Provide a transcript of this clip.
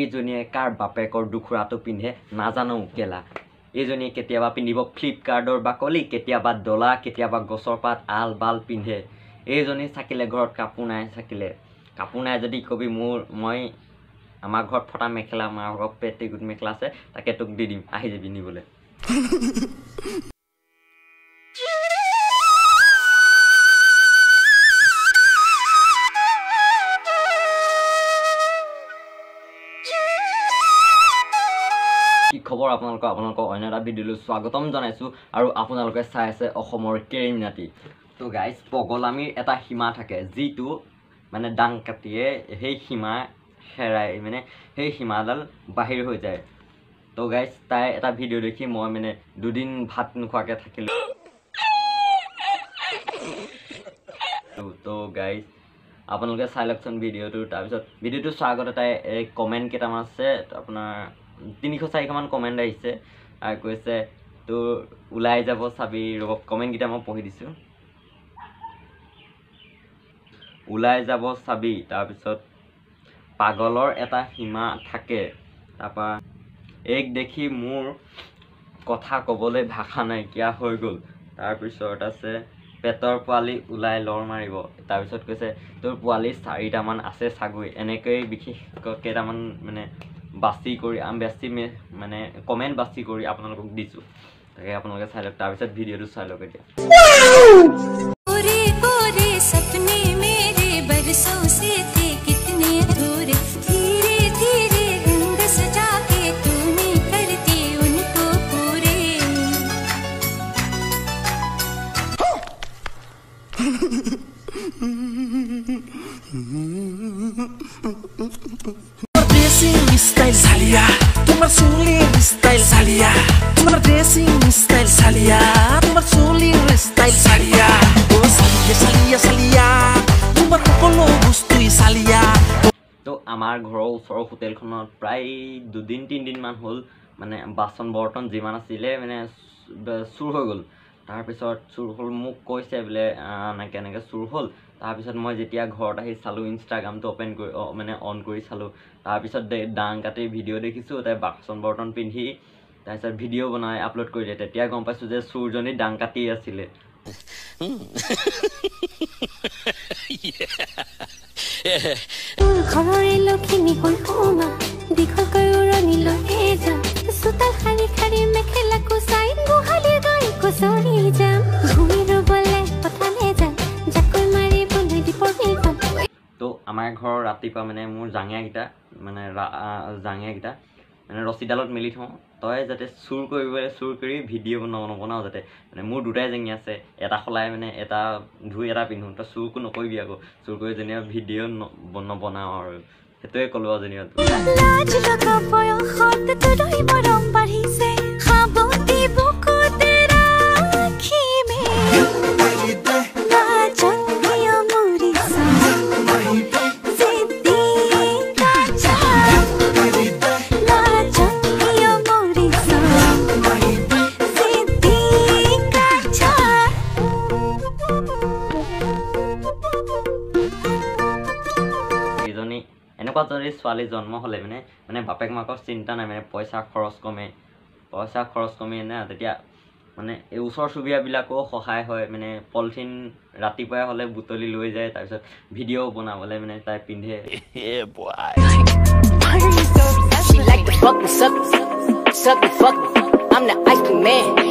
এইজনীয়ে কাৰ বাপেকৰ দুখুৰাটো পিন্ধে নাজানো কেলা এইজনীয়ে কেতিয়াবা পিন্ধিব ফ্লিপকাৰ্টৰ বাকলি কেতিয়াবা ডলা কেতিয়াবা গছৰ পাত আল বাল পিন্ধে এইজনী থাকিলে ঘৰত কাপোৰ নাই যদি কবি মই আমাৰ ঘৰত ফটা মেখেলা আমাৰ ঘৰত পেটিকুট মেখেলা আছে তাকে তোক দি দিম আহি যাবি নিবলৈ কি খবৰ আপোনালোকৰ অন্য এটা ভিডিঅ'লৈ স্বাগতম জনাইছো আৰু আপোনালোকে চাই আছে অসমৰ কেৰিমিনাটি তো গাইজ পগলামীৰ এটা সীমা থাকে যিটো মানে ডাং কাটিয়ে সেই সীমা হেৰাই মানে সেই সীমাডাল বাহিৰ হৈ যায় তো গাইজ তাই এটা ভিডিঅ' দেখি মই মানে দুদিন ভাত নোখোৱাকৈ থাকিলোঁ তো গাইজ আপোনালোকে চাই লওকচোন ভিডিঅ'টো তাৰপিছত ভিডিঅ'টো চোৱাৰ আগতে তাই কমেণ্ট কেইটামান আছে আপোনাৰ 300-400 মান কমেণ্ট আহিছে আৰু কৈছে তোৰ ওলাই যাব চাবি ৰ'ব কমেণ্টকেইটা মই পঢ়ি দিছোঁ ওলাই যাব চাবি তাৰপিছত পাগলৰ এটা সীমা থাকে তাৰপৰা এক দেখি মোৰ কথা ক'বলৈ ভাষা নাইকিয়া হৈ গ'ল তাৰপিছত আছে পেটৰ পোৱালি ওলাই লৰ মাৰিব তাৰপিছত কৈছে তোৰ পোৱালি 4টামান আছে চাগৈ এনেকৈ বিশেষ কেইটামান মানে বাছি কৰি মানে কমেণ্ট বাছি কৰি আপোনালোকক দিছোঁ তাকে আপোনালোকে চাই লওক তাৰপিছত ভিডিঅ'টো চাই লওক এতিয়া Style salia, tomar suli style salia, tomar dressing style salia, tomar suli style salia, oh salia, tomar polo gusto salia. তো আমাৰ ঘৰৰ ওচৰৰ হোটেলখনত প্ৰায় 2-3 দিন মান হ'ল মানে বাচন বৰ্তন যিমান আছিলে মানে চুৰ হৈ গ'ল তাৰপিছত চুৰ হ'ল মোক কৈছে বোলে এনেকৈ চুৰ হ'ল তাৰপিছত মই যেতিয়া ঘৰত আহি চালোঁ ইনষ্টাগ্ৰামটো অপেন কৰি মানে অন কৰি চালোঁ তাৰপিছত ডাং কাটি ভিডিঅ' দেখিছোঁ তাই বাচন বৰ্তন পিন্ধি তাৰপিছত ভিডিঅ' বনাই আপলোড কৰিলে তেতিয়া গম পাইছোঁ যে চুৰজনী ডাং কাটি আছিলে ঘৰৰে লখিমী হ'ল সোমা দীঘলকৈ উৰণি লৈ যাম চোতাল শাৰী শাৰী মেখেলা কোচাই গোহালি গৈ কোচৰি যাম ঘূৰি ৰ'বলৈ পথালে যাম জাকৈ মাৰিবলৈ দীপৰ বিলখন তো আমাৰ ঘৰৰ ৰাতিপুৱা মানে মোৰ জাঙিয়াকেইটা মানে ৰছীডালত মেলি থওঁ তই যাতে চুৰ কৰি ভিডিঅ' নবনাও যাতে মানে মোৰ দুটাই জাঙি আছে এটা সলাই মানে এটা ধুই এটা পিন্ধোঁ তই চুৰকো নকৰিবি আকৌ চুৰ কৰি যেনিবা ভিডিঅ' নবনাওঁ আৰু সেইটোৱে ক'লোঁ আৰু যেনিবা এনেকুৱা যদি ছোৱালী জন্ম হ'লে মানে বাপেক মাকৰ চিন্তা নাই মানে পইচা খৰচ কমে না তেতিয়া মানে এই ওচৰ চুবুৰীয়াবিলাকো সহায় হয় মানে পলিথিন ৰাতিপুৱাই হ'লে বুটলি লৈ যায় তাৰপিছত ভিডিঅ' বনাবলৈ মানে তাই পিন্ধে She like to fuck me, suck me, I'm the ice cream man.